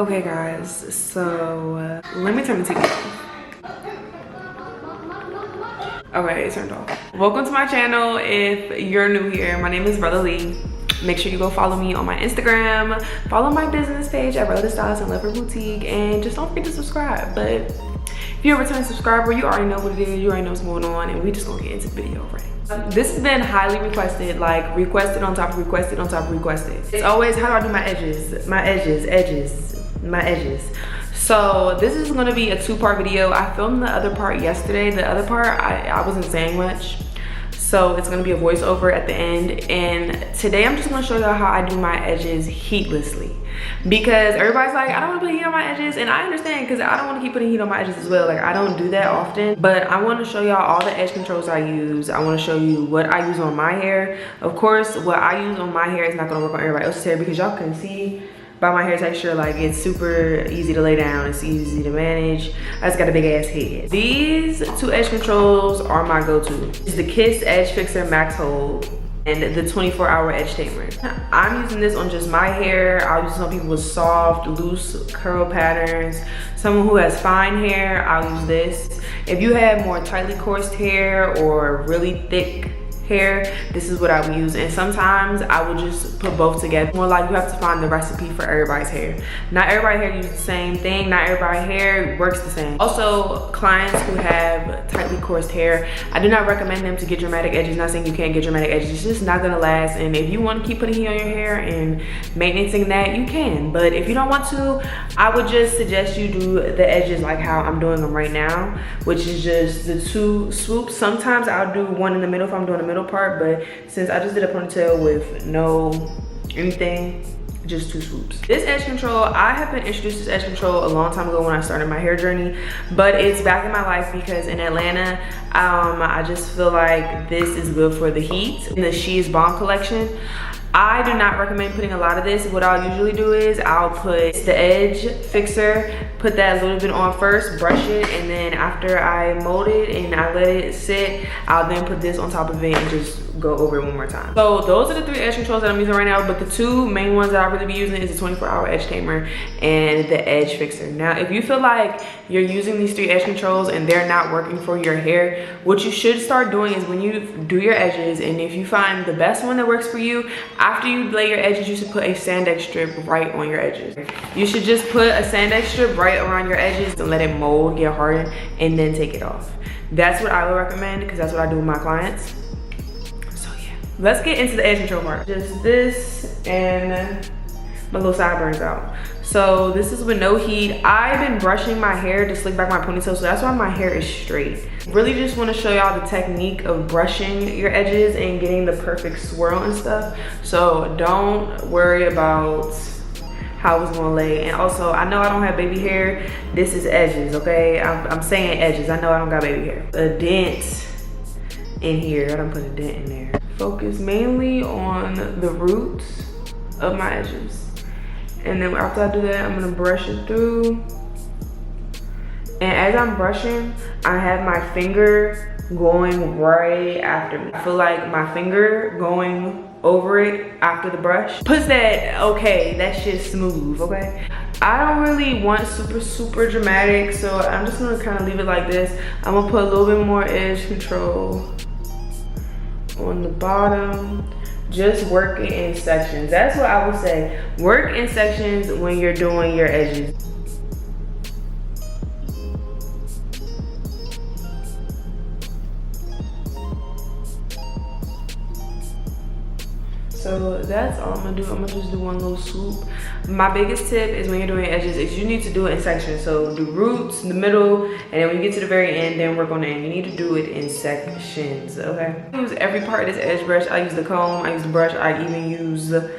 Okay guys, so let me turn the TV off. Okay, it's turned off. Welcome to my channel. If you're new here, my name is Brother Lee. Make sure you go follow me on my Instagram, follow my business page at Brother Styles and Leopard Boutique, and just don't forget to subscribe. But if you're a returning subscriber, you already know what it is, you already know what's going on, and we just gonna get into the video right. This has been highly requested, like requested on top of requested on top of requested. It's always, how do I do my edges? My edges. So this is gonna be a two-part video. I filmed the other part yesterday. The other part, I wasn't saying much. So it's gonna be a voiceover at the end. And today I'm just gonna show y'all how I do my edges heatlessly. Because everybody's like, I don't wanna put heat on my edges. And I understand, because I don't wanna keep putting heat on my edges as well. Like, I don't do that often. But I wanna show y'all all the edge controls I use. I wanna show you what I use on my hair. Of course, what I use on my hair is not gonna work on everybody else's hair, because y'all can see by my hair texture, like, it's super easy to lay down, it's easy to manage. I just got a big ass head. These two edge controls are my go-to. It's the Kiss Edge Fixer Max Hold and the 24-hour edge tamer. I'm using this on just my hair. I'll use some people with soft, loose curl patterns. Someone who has fine hair, I'll use this. If you have more tightly coursed hair or really thick hair, this is what I would use. And sometimes I will just put both together. More like you have to find the recipe for everybody's hair. Not everybody's hair uses the same thing. Not everybody's hair works the same. Also, clients who have tightly coursed hair, I do not recommend them to get dramatic edges. Not saying you can't get dramatic edges, it's just not gonna last. And if you want to keep putting heat on your hair and maintaining that, you can. But if you don't want to, I would just suggest you do the edges like how I'm doing them right now, which is just the two swoops. Sometimes I'll do one in the middle if I'm doing the middle part, but since I just did a ponytail with no anything, just two swoops. This edge control, I have been introduced to this edge control a long time ago when I started my hair journey, but it's back in my life because in Atlanta, I just feel like this is good for the heat. In the She Is Bomb collection, I do not recommend putting a lot of this. What I'll usually do is I'll put the edge fixer, put that a little bit on first, brush it, and then after I mold it and I let it sit, I'll then put this on top of it and just go over it one more time. So those are the three edge controls that I'm using right now, but the two main ones that I'll really be using is the 24-hour edge tamer and the edge fixer. Now, if you feel like you're using these three edge controls and they're not working for your hair, what you should start doing is when you do your edges, and if you find the best one that works for you, after you lay your edges, you should put a Sandex strip right on your edges. You should just put a Sandex strip right around your edges and let it mold, get hardened, and then take it off. That's what I would recommend, because that's what I do with my clients. Let's get into the edge control part. Just this and my little sideburns out. So this is with no heat. I've been brushing my hair to slick back my ponytail, so that's why my hair is straight. Really just want to show y'all the technique of brushing your edges and getting the perfect swirl and stuff. So don't worry about how it's gonna lay. And also, I know I don't have baby hair. This is edges, okay? I'm saying edges. I know I don't got baby hair. A dent in here. I don't put a dent in there. Focus mainly on the roots of my edges. And then after I do that, I'm gonna brush it through. And as I'm brushing, I have my finger going right after me. I feel like my finger going over it after the brush puts that, okay, that shit's smooth, okay? I don't really want super dramatic, so I'm just gonna kind of leave it like this. I'm gonna put a little bit more edge control on the bottom. Just work it in sections. That's what I would say. Work in sections when you're doing your edges. So that's all I'm gonna do. I'm gonna just do one little swoop. My biggest tip is when you're doing edges is you need to do it in sections. So do roots, the middle, and then when you get to the very end, then work on the end. You need to do it in sections, okay? I use every part of this edge brush. I use the comb, I use the brush, I even use the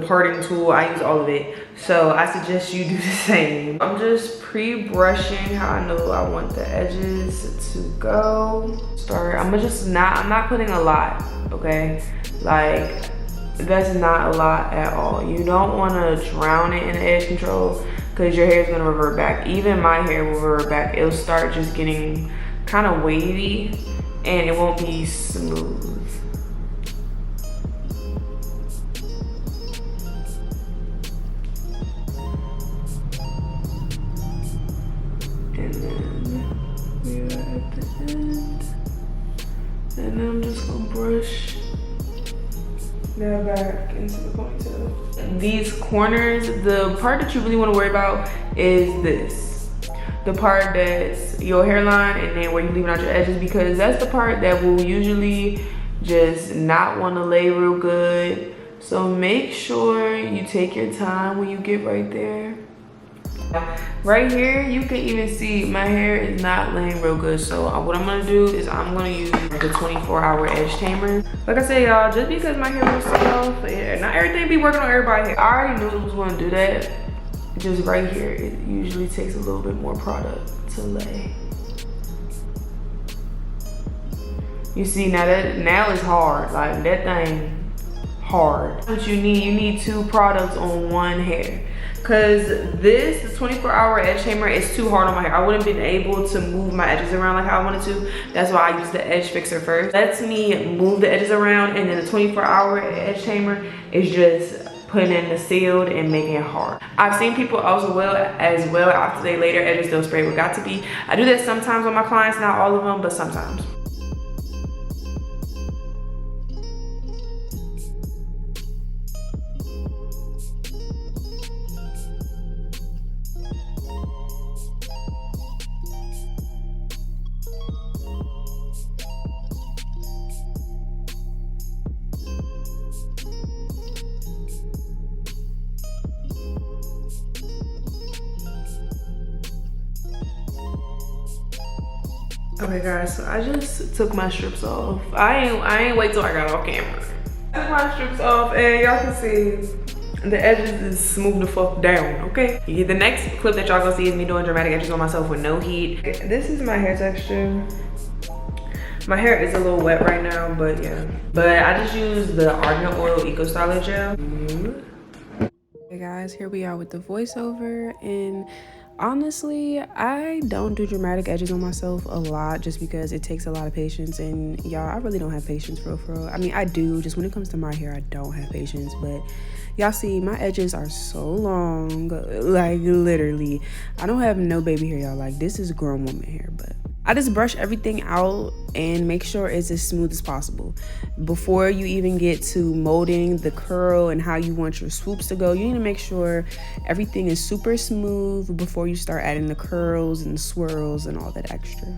parting tool. I use all of it. So I suggest you do the same. I'm just pre-brushing how I know I want the edges to go. I'm not putting a lot, okay? Like, that's not a lot at all. You don't want to drown it in the edge control, because your hair is going to revert back. Even my hair will revert back. It'll start just getting kind of wavy and it won't be smooth. And then we are at the end. And then I'm just gonna brush that back into the ponytail. These corners, the part that you really want to worry about is this. The part that's your hairline and then where you leaving out your edges, because that's the part that will usually just not want to lay real good. So make sure you take your time when you get right there. Right here, you can even see my hair is not laying real good. So what I'm gonna do is I'm gonna use the 24-hour edge tamer. Like I said, y'all, just because my hair was soft, not everything be working on everybody's hair. I already knew it was gonna do that. Just right here, it usually takes a little bit more product to lay. You see, now it's hard. Like, that thing hard. What you need 2 products on one hair. Cause this, the 24-hour edge tamer, is too hard on my hair. I wouldn't been able to move my edges around like how I wanted to. That's why I use the edge fixer first. Lets me move the edges around, and then the 24-hour edge tamer is just putting in the sealed and making it hard. I've seen people as well after they lay their edges, they'll spray with Got To Be. I do that sometimes with my clients, not all of them, but sometimes. Okay guys, so I just took my strips off. I ain't wait till I got off camera. I took my strips off and y'all can see the edges is smooth the fuck down, okay? The next clip that y'all gonna see is me doing dramatic edges on myself with no heat. This is my hair texture. My hair is a little wet right now, but yeah. But I just used the Argan Oil Eco Styler Gel. Hey guys, here we are with the voiceover, and honestly, I don't do dramatic edges on myself a lot just because it takes a lot of patience, and y'all, I really don't have patience for real. I mean, I do, just when it comes to my hair, I don't have patience, but y'all see, my edges are so long, like literally. I don't have no baby hair, y'all. Like, this is grown woman hair, but I just brush everything out and make sure it's as smooth as possible. Before you even get to molding the curl and how you want your swoops to go, you need to make sure everything is super smooth before you start adding the curls and swirls and all that extra.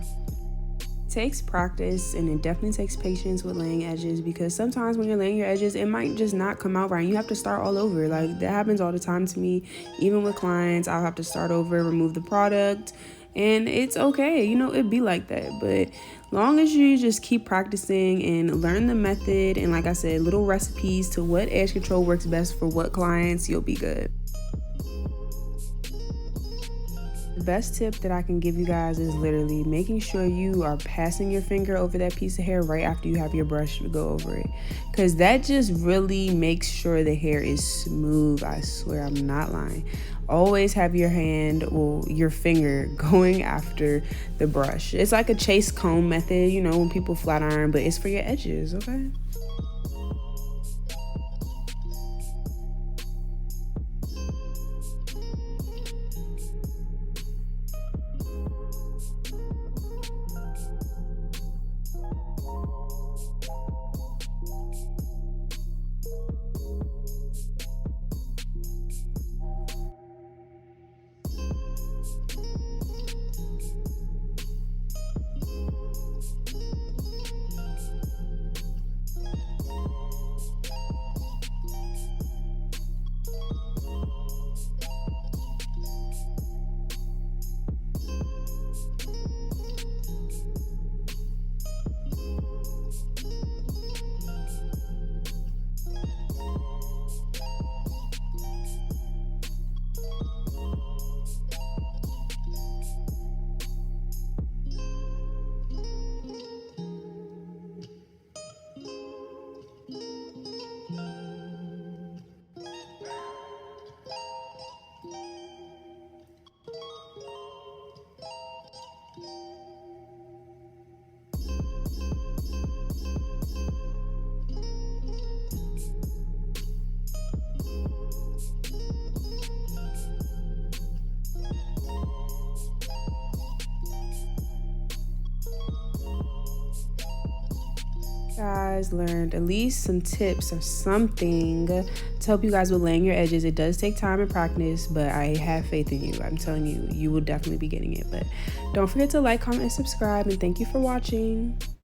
It takes practice, and it definitely takes patience with laying edges, because sometimes when you're laying your edges, it might just not come out right. You have to start all over. Like, that happens all the time to me. Even with clients, I'll have to start over, remove the product, and it's okay, you know, it'd be like that. But long as you just keep practicing and learn the method, and like I said, little recipes to what edge control works best for what clients, you'll be good. The best tip that I can give you guys is literally making sure you are passing your finger over that piece of hair right after you have your brush go over it, because that just really makes sure the hair is smooth. I swear, I'm not lying. Always have your hand or your finger going after the brush. It's like a chase comb method, you know, when people flat iron, but it's for your edges, okay? Guys learned at least some tips or something to help you guys with laying your edges. It does take time and practice, but I have faith in you. I'm telling you, you will definitely be getting it. But don't forget to like, comment, and subscribe, and thank you for watching.